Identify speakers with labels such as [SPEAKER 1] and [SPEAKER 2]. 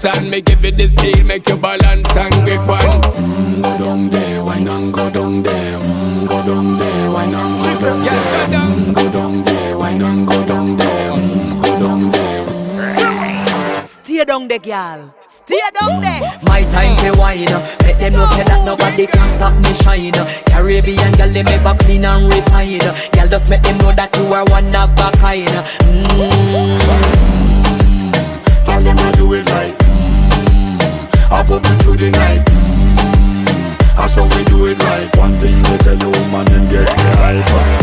[SPEAKER 1] dance and me give it the steel, make you balance and grip on.
[SPEAKER 2] Go down there, why not go down there? Go down there, why not go down there? Go down there, why not go down there? Go down there.
[SPEAKER 3] Stay down there, girl. Stay down there.
[SPEAKER 4] My time to wine. Let them know say that nobody can stop me shine. Caribbean girl, they make back clean and refine. Girl, just make them know that you are one of a kind.
[SPEAKER 2] Tell them I do it right. I pop it through the night. That's how we do it right. One thing we tell you, man, and get me hype.